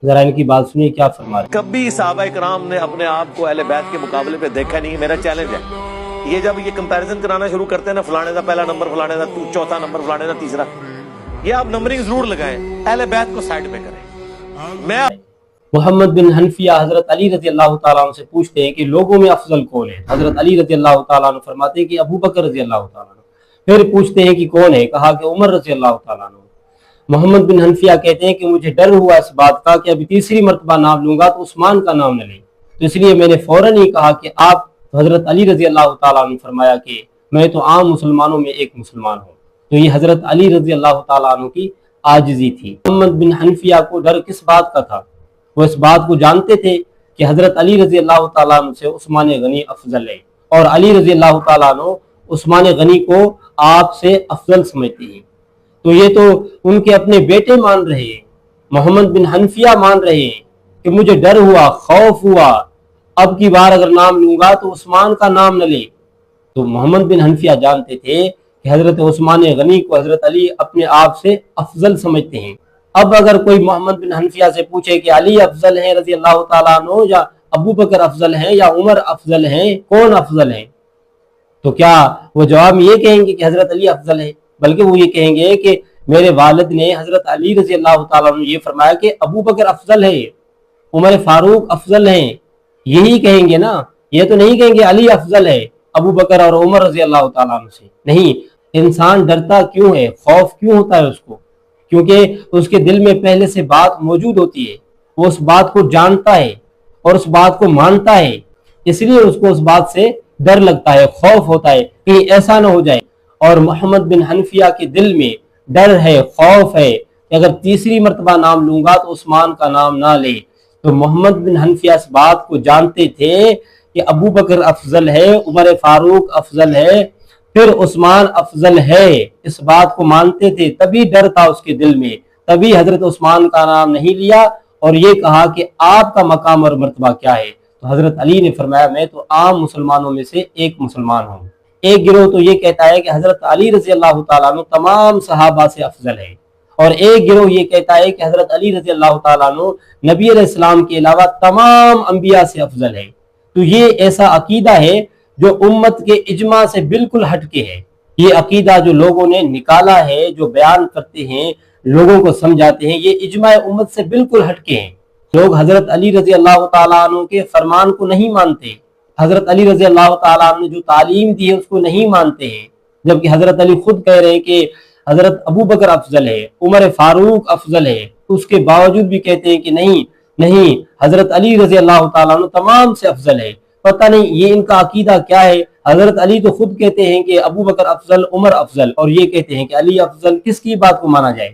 ذرا ان کی بات سنیے کیا فرما رہے ہیں۔ کبھی صحابہ کرام نے اپنے آپ کو اہل بیت کے مقابلے پہ دیکھا نہیں، میرا چیلنج ہے۔ یہ جب یہ کمپیریزن کرانا شروع کرتے ہیں نا، فلانے دا پہلا نمبر، فلانے دا چوتھا نمبر، فلانے دا تیسرا، یہ آپ نمبرنگ ضرور لگائیں، اہل بیت کو سائڈ پہ کریں۔ میں محمد بن حنفیہ حضرت علی رضی اللہ تعالیٰ عنہ سے پوچھتے ہیں کہ لوگوں میں افضل کون ہے؟ حضرت علی رضی اللہ تعالیٰ عنہ فرماتے ہیں کہ ابو بکر رضی اللہ تعالیٰ عنہ۔ پھر پوچھتے ہیں کہ کون ہے؟ کہا کہ عمر رضی اللہ تعالیٰ عنہ۔ محمد بن حنفیہ کہتے ہیں کہ مجھے ڈر ہوا اس بات کا کہ ابھی تیسری مرتبہ نام لوں گا تو عثمان کا نام نہ لیں، تو اس لیے میں نے فوراً ہی کہا کہ آپ حضرت علی رضی اللہ تعالیٰ عنہ فرمایا کہ میں تو عام مسلمانوں میں ایک مسلمان ہوں۔ تو یہ حضرت علی رضی اللہ تعالیٰ عنہ کی عاجزی تھی۔ محمد بن حنفیہ کو ڈر کس بات کا تھا؟ وہ اس بات کو جانتے تھے کہ حضرت علی رضی اللہ تعالیٰ عنہ سے عثمان غنی افضل ہے، اور علی رضی اللہ تعالیٰ عنہ عثمان غنی کو آپ سے افضل سمجھتے ہیں۔ تو یہ تو ان کے اپنے بیٹے مان رہے ہیں، محمد بن حنفیہ مان رہے ہیں کہ مجھے ڈر ہوا، خوف ہوا، اب کی بار اگر نام لوں گا تو عثمان کا نام نہ لے۔ تو محمد بن حنفیہ جانتے تھے کہ حضرت عثمان غنی کو حضرت علی اپنے آپ سے افضل سمجھتے ہیں۔ اب اگر کوئی محمد بن حنفیہ سے پوچھے کہ علی افضل ہیں رضی اللہ تعالیٰ عنہ، یا ابو بکر افضل ہیں، یا عمر افضل ہیں، کون افضل ہیں، تو کیا وہ جواب میں یہ کہیں گے کہ حضرت علی افضل ہے؟ بلکہ وہ یہ کہیں گے کہ میرے والد نے حضرت علی رضی اللہ تعالیٰ عنہ یہ فرمایا کہ ابو بکر افضل ہے، عمر فاروق افضل ہیں، یہی کہیں گے نا۔ یہ تو نہیں کہیں گے علی افضل ہے ابو بکر اور عمر رضی اللہ تعالیٰ عنہ سے، نہیں۔ انسان ڈرتا کیوں ہے، خوف کیوں ہوتا ہے اس کو؟ کیونکہ اس کے دل میں پہلے سے بات موجود ہوتی ہے، وہ اس بات کو جانتا ہے اور اس بات کو مانتا ہے، اس لیے اس کو اس بات سے ڈر لگتا ہے، خوف ہوتا ہے کہ ایسا نہ ہو جائے۔ اور محمد بن حنفیہ کے دل میں ڈر ہے، خوف ہے کہ اگر تیسری مرتبہ نام لوں گا تو عثمان کا نام نہ لے۔ تو محمد بن حنفیہ اس بات کو جانتے تھے کہ ابو بکر افضل ہے، عمر فاروق افضل ہے، پھر عثمان افضل ہے، اس بات کو مانتے تھے، تبھی ڈر تھا اس کے دل میں، تبھی حضرت عثمان کا نام نہیں لیا اور یہ کہا کہ آپ کا مقام اور مرتبہ کیا ہے؟ تو حضرت علی نے فرمایا میں تو عام مسلمانوں میں سے ایک مسلمان ہوں۔ ایک گروہ تو یہ کہتا ہے کہ حضرت علی رضی اللہ تعالیٰ عنہ تمام صحابہ سے افضل ہے، اور ایک گروہ یہ کہتا ہے کہ حضرت علی رضی اللہ تعالیٰ عنہ نبی علیہ السلام کے علاوہ تمام انبیاء سے افضل ہے۔ تو یہ ایسا عقیدہ ہے جو امت کے اجماع سے بالکل ہٹ کے ہے۔ یہ عقیدہ جو لوگوں نے نکالا ہے، جو بیان کرتے ہیں، لوگوں کو سمجھاتے ہیں، یہ اجماع امت سے بالکل ہٹ کے ہیں۔ لوگ حضرت علی رضی اللہ تعالیٰ عنہ کے فرمان کو نہیں مانتے، حضرت علی رضی اللہ تعالیٰ عنہ نے جو تعلیم دی ہے اس کو نہیں مانتے ہیں، جبکہ حضرت علی خود کہہ رہے ہیں کہ حضرت ابو بکر افضل ہے، عمر فاروق افضل ہے، اس کے باوجود بھی کہتے ہیں کہ نہیں حضرت علی رضی اللہ تعالیٰ عنہ تمام سے افضل ہے۔ پتہ نہیں یہ ان کا عقیدہ کیا ہے۔ حضرت علی تو خود کہتے ہیں کہ ابو بکر افضل، عمر افضل، اور یہ کہتے ہیں کہ علی افضل، کس کی بات کو مانا جائے؟